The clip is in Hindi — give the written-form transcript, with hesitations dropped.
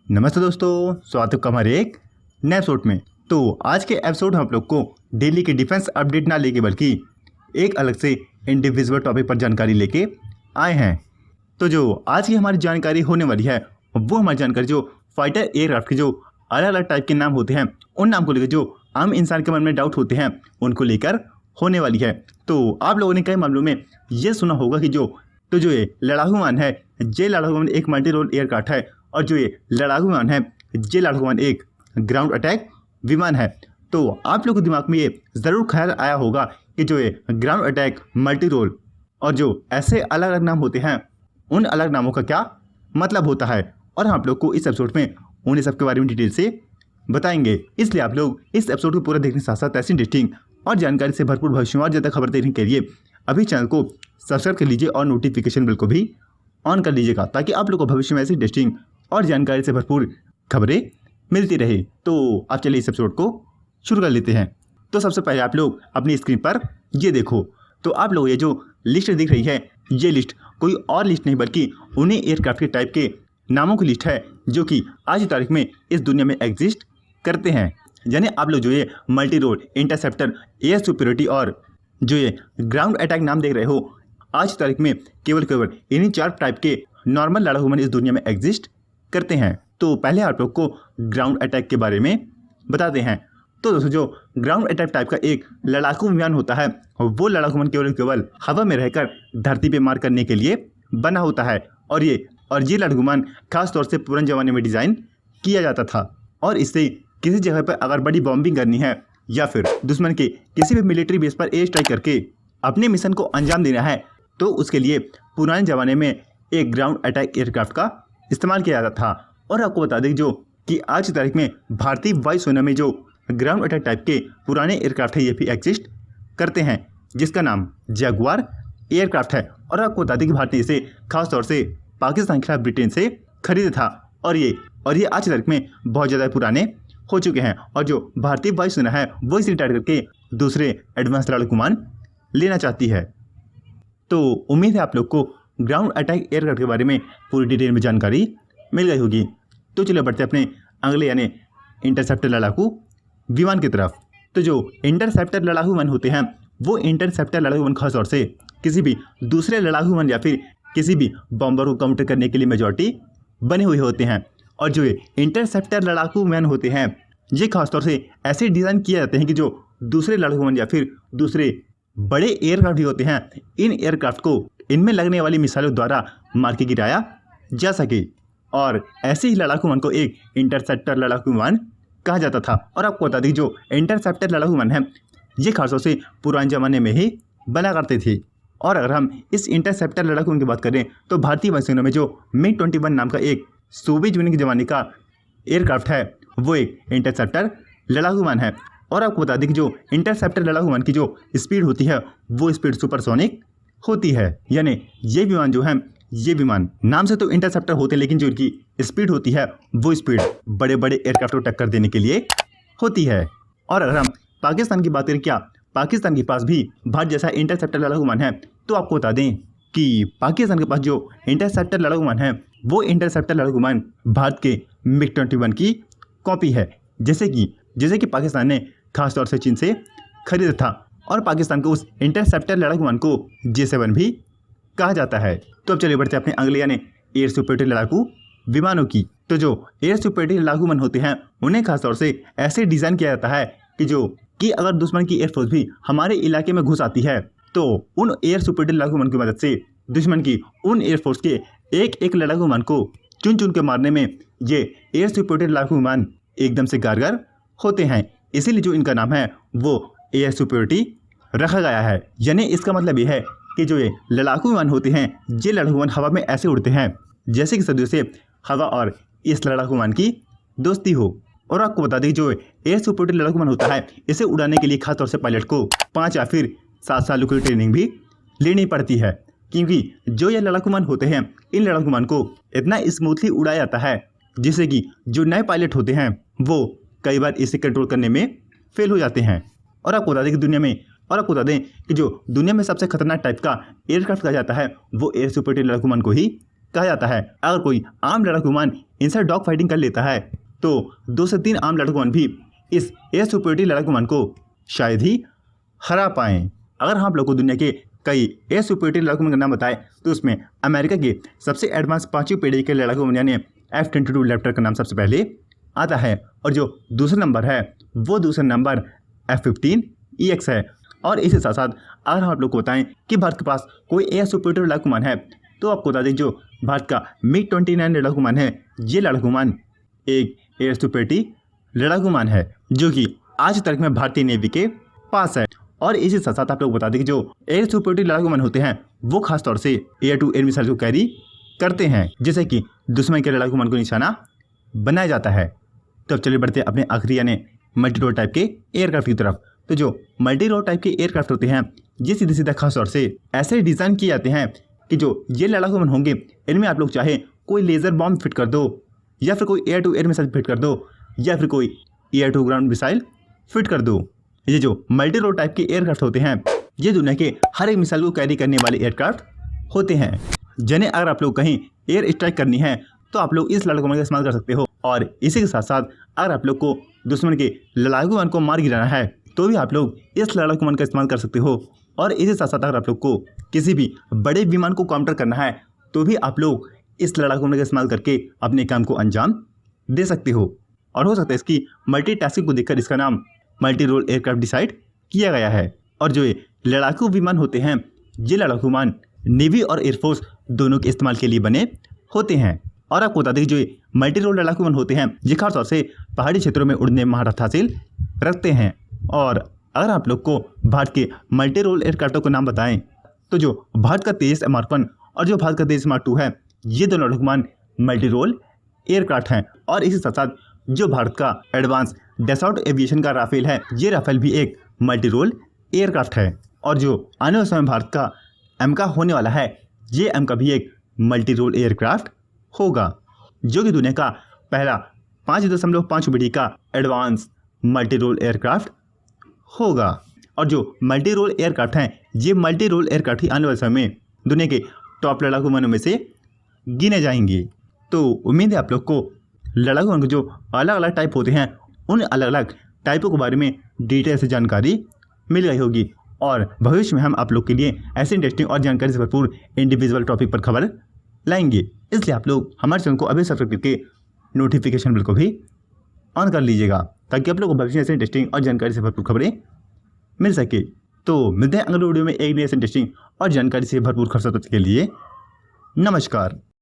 नमस्ते दोस्तों, स्वागत है आपका हमारे एक नए एपिसोड में। तो आज के एपिसोड में आप लोग को डेली के डिफेंस अपडेट ना लेके बल्कि एक अलग से इंडिविजुअल टॉपिक पर जानकारी लेके आए हैं। तो जो आज की हमारी जानकारी होने वाली है वो हमारी जानकारी जो फाइटर एयरक्राफ्ट के जो अलग अलग टाइप के नाम होते हैं उन नाम को लेकर जो आम इंसान के मन में डाउट होते हैं उनको लेकर होने वाली है। तो आप लोगों ने कई मामलों में ये सुना होगा कि जो ये लड़ाकू विमान है, ये लड़ाकू विमान एक मल्टी रोल एयरक्राफ्ट है और जो ये लड़ाकू विमान है ये लड़ाकू विमान एक ग्राउंड अटैक विमान है। तो आप लोगों के दिमाग में ये ज़रूर ख्याल आया होगा कि जो ये ग्राउंड अटैक, मल्टी रोल और जो ऐसे अलग अलग नाम होते हैं उन अलग नामों का क्या मतलब होता है, और हम आप लोग को इस एपिसोड में उन्हें सब के बारे में डिटेल से बताएंगे। इसलिए आप लोग इस एपिसोड को पूरा देखने के साथ साथ ऐसी इंटरेस्टिंग और जानकारी से भरपूर भविष्य में और ज़्यादा खबर देखने के लिए अभी चैनल को सब्सक्राइब कर लीजिए और नोटिफिकेशन बिल को भी ऑन कर लीजिएगा ताकि आप लोग को भविष्य में ऐसी इंटरेस्टिंग और जानकारी से भरपूर खबरें मिलती रहे। तो आप चलिए इस एपिसोड को शुरू कर लेते हैं। तो सबसे पहले आप लोग अपनी स्क्रीन पर ये देखो, तो आप लोग ये जो लिस्ट दिख रही है ये लिस्ट कोई और लिस्ट नहीं बल्कि उन्हीं एयरक्राफ्ट के टाइप के नामों की लिस्ट है जो कि आज की तारीख में इस दुनिया में एग्जिस्ट करते हैं। यानी आप लोग जो ये multi role, interceptor, air superiority और जो ये ग्राउंड अटैक नाम देख रहे हो, आज की तारीख में केवल इन्हीं 4 टाइप के नॉर्मल लड़ाकू विमान इस दुनिया में एग्जिस्ट करते हैं। तो पहले आप लोग को ग्राउंड अटैक के बारे में बताते हैं। तो दोस्तों जो ग्राउंड अटैक टाइप का एक लड़ाकू विमान होता है वो लड़ाकू विमान केवल हवा में रहकर धरती पे मार करने के लिए बना होता है और ये लड़ाकू विमान खास तौर से पुराने ज़माने में डिज़ाइन किया जाता था और इससे किसी जगह पर अगर बड़ी बॉम्बिंग करनी है या फिर दुश्मन के किसी भी मिलिट्री बेस पर एयर स्ट्राइक करके अपने मिशन को अंजाम देना है तो उसके लिए पुराने ज़माने में एक ग्राउंड अटैक एयरक्राफ्ट का इस्तेमाल किया जाता था। और आपको बता दें जो कि आज की तारीख में भारतीय वायुसेना में जो ग्राउंड अटैक टाइप के पुराने एयरक्राफ्ट है ये भी एग्जिस्ट करते हैं जिसका नाम जगुआर एयरक्राफ्ट है। और आपको बता दें कि भारत ने इसे खासतौर से पाकिस्तान के खिलाफ ब्रिटेन से खरीदा था और ये आज की तारीख में बहुत ज़्यादा पुराने हो चुके हैं और जो भारतीय वायुसेना है वो इसे रिटायर करके दूसरे एडवांस लड़ाकू विमान लेना चाहती है। तो उम्मीद है आप लोग को ग्राउंड अटैक एयरक्राफ्ट के बारे में पूरी डिटेल में जानकारी मिल गई होगी। तो चलिए बढ़ते अपने अगले यानी इंटरसेप्टर लड़ाकू विमान की तरफ। तो जो इंटरसेप्टर लड़ाकू विमान होते हैं वो इंटरसेप्टर लड़ाकू विमान खासतौर से किसी भी दूसरे लड़ाकू विमान या फिर किसी भी बॉम्बर को काउंटर करने के लिए मेजॉरिटी बने हुए होते हैं। और जो इंटरसेप्टर लड़ाकू विमान होते हैं ये खासतौर से ऐसे डिज़ाइन किए जाते हैं कि जो दूसरे लड़ाकू विमान या फिर दूसरे बड़े एयरक्राफ्ट भी होते हैं इन एयरक्राफ्ट को इनमें लगने वाली मिसाइलों द्वारा मार के गिराया जा सके। और ऐसे ही लड़ाकू विमान को एक इंटरसेप्टर लड़ाकू विमान कहा जाता था। और आपको बता दें जो इंटरसेप्टर लड़ाकू विमान है ये खासतौर से पुराने ज़माने में ही बना करते थे। और अगर हम इस इंटरसेप्टर लड़ाकू विमान की बात करें तो भारतीय वायुसेना में जो MiG-21 नाम का एक सोवियत यूनियन के ज़माने का एयरक्राफ्ट है वो एक इंटरसेप्टर लड़ाकू विमान है। और आपको बता दें कि जो इंटरसेप्टर लड़ाकू विमान की जो स्पीड होती है वो स्पीड सुपरसोनिक होती है। यानी ये विमान जो है ये विमान नाम से तो इंटरसेप्टर होते हैं लेकिन जो इनकी स्पीड होती है वो स्पीड बड़े बड़े एयरक्राफ्ट को टक्कर देने के लिए होती है। और अगर हम पाकिस्तान की बात करें, क्या पाकिस्तान के पास भी भारत जैसा इंटरसेप्टर लड़ाकू विमान है, तो आपको बता दें कि पाकिस्तान के पास जो इंटरसेप्टर लड़ाकू विमान है वो इंटरसेप्टर लड़ाकू विमान भारत के MiG-21 की कॉपी है। जैसे कि पाकिस्तान ने खासतौर से चीन से खरीदा था और पाकिस्तान को उस इंटरसेप्टर लड़ाकू विमान को J7 भी कहा जाता है। तो अब चलिए बढ़ते अपने अगले यानी एयर सुपीरियरिटी लड़ाकू विमानों की। तो जो एयर सुपीरियरिटी लड़ाकू विमान होते हैं उन्हें खासतौर से ऐसे डिज़ाइन किया जाता है कि अगर दुश्मन की एयरफोर्स भी हमारे इलाके में घुस आती है तो उन एयर सुपीरियरिटी लड़ाकू विमान की मदद से दुश्मन की उन एयरफोर्स के एक लड़ाकू विमान को चुन के मारने में ये एयर सुपीरियरिटी लड़ाकू विमान एकदम से कारगर होते हैं। इसीलिए जो इनका नाम है वो एयर सुपीरियरिटी रखा गया है। यानी इसका मतलब ये है कि जो ये लड़ाकू विमान होते हैं ये लड़ाकू विमान हवा में ऐसे उड़ते हैं जैसे कि सदियों से हवा और इस लड़ाकू विमान की दोस्ती हो। और आपको बता दें जो एयर सुपीरियरिटी लड़ाकू विमान होता है इसे उड़ाने के लिए खासतौर से पायलट को 5 या फिर 7 सालों की ट्रेनिंग भी लेनी पड़ती है, क्योंकि जो ये लड़ाकू विमान होते हैं इन लड़ाकू विमान को इतना स्मूथली उड़ाया जाता है जिससे कि जो नए पायलट होते हैं वो कई बार इसे कंट्रोल करने में फेल हो जाते हैं। और आपको बता दें कि जो दुनिया में सबसे खतरनाक टाइप का एयरक्राफ्ट कहा जाता है वो एयर सुपीरियरिटी लड़ाकू विमान को ही कहा जाता है अगर कोई आम लड़ाकू विमान इनसे डॉग फाइटिंग कर लेता है तो 2 से 3 आम लड़ाकू विमान भी इस एयर सुपरियरिटी लड़ाकू विमान को शायद ही हरा पाएँ। अगर हम लोग को दुनिया के कई एयर सुपरियरिटी लड़ाकू विमान का नाम बताए तो उसमें अमेरिका के सबसे एडवांस 5वीं पीढ़ी के लड़ाकू विमान यानी F-22 रैप्टर का नाम सबसे पहले आता है और जो दूसरा नंबर है वो दूसरा नंबर F-15EX है। और इसी साथ साथ अगर हम आप लोग को बताएं कि भारत के पास कोई एयर सुपरियरिटी लड़ाकू विमान है तो आपको बता दें जो भारत का MiG-29 लड़ाकू विमान है ये लड़ाकू विमान एक एयर सुपरियरिटी लड़ाकू विमान है जो कि आज तक में भारतीय नेवी के पास है। और इसी साथ साथ आप लोग बता दें कि जो एयर सुपरियरिटी लड़ाकू विमान होते हैं वो खासतौर से एयर टू एयर मिसाइल को कैरी करते हैं जिससे कि दुश्मन के लड़ाकू विमान को निशाना बनाया जाता है। तो अब चलिए बढ़ते हैं अपने आखिरी यानी मल्टी रोल टाइप के एयरक्राफ्ट की तरफ। तो जो मल्टी रोल टाइप के एयरक्राफ्ट होते हैं ये सीधे सीधा खासतौर से ऐसे डिज़ाइन किए जाते हैं कि जो ये लड़ाकू विमान होंगे इनमें आप लोग चाहे कोई लेज़र बॉम्ब फिट कर दो या फिर कोई air to air missile fit कर दो या फिर कोई air to ground missile fit कर दो। ये जो मल्टी रोल टाइप के एयरक्राफ्ट होते हैं ये दुनिया के हर एक मिसाइल को कैरी करने वाले एयरक्राफ्ट होते हैं जिन्हें अगर आप लोग कहीं एयर स्ट्राइक करनी है तो आप लोग इस लड़ाकू विमान का इस्तेमाल कर सकते हो। और इसी के साथ साथ अगर आप लोग को दुश्मन के लड़ाकू विमान को मार गिराना है तो भी आप लोग इस लड़ाकू विमान का इस्तेमाल कर सकते हो। और इसी साथ साथ अगर आप लोग को किसी भी बड़े विमान को काउंटर करना है तो भी आप लोग इस लड़ाकू विमान का इस्तेमाल करके अपने काम को अंजाम दे सकते हो। और हो सकता है इसकी मल्टीटास्किंग को देखकर इसका नाम मल्टी रोल एयरक्राफ्ट डिसाइड किया गया है। और जो ये लड़ाकू विमान होते हैं ये लड़ाकू विमान नेवी और एयरफोर्स दोनों के इस्तेमाल के लिए बने होते हैं। और आपको बता दें कि जो मल्टी रोल लड़ाकू विमान होते हैं ये खासतौर से पहाड़ी क्षेत्रों में उड़ने में महारत हासिल रखते हैं। और अगर आप लोग को भारत के मल्टी रोल एयरक्राफ्टों को नाम बताएं तो जो भारत का तेजस Mark-1 और जो भारत का तेजस Mark-2 है ये दोनों लड़ाकू विमान मल्टी रोल एयरक्राफ्ट हैं। और इसी साथ साथ जो भारत का एडवांस डैसॉल्ट एविएशन का राफेल है ये राफेल भी एक मल्टी रोल एयरक्राफ्ट है। और जो आने वाले समय भारत का एमका होने वाला है ये एमका भी एक मल्टी रोल एयरक्राफ्ट होगा जो कि दुनिया का पहला 5.5 पीढ़ी का एडवांस मल्टी रोल एयरक्राफ्ट होगा। और जो मल्टी रोल एयरक्राफ्ट हैं ये मल्टी रोल एयरक्राफ्ट ही आने वाले समय में दुनिया के टॉप लड़ाकू विमानों में से गिने जाएंगे। तो उम्मीद है आप लोग को लड़ाकू विमान के जो अलग अलग टाइप होते हैं उन अलग अलग टाइपों के बारे में डिटेल से जानकारी मिल गई होगी। और भविष्य में हम आप लोग के लिए ऐसे इंटरेस्टिंग और जानकारी से भरपूर इंडिविजुअल टॉपिक पर खबर लाएंगे। इसलिए आप लोग हमारे चैनल को अभी सब्सक्राइब करके नोटिफिकेशन बिल को भी ऑन कर लीजिएगा ताकि आप लोग को भविष्य में ऐसे इंटरेस्टिंग और जानकारी से भरपूर खबरें मिल सके। तो मिलते हैं अगले वीडियो में एक नई ऐसे इंटरेस्टिंग और जानकारी से भरपूर खबर के लिए। नमस्कार।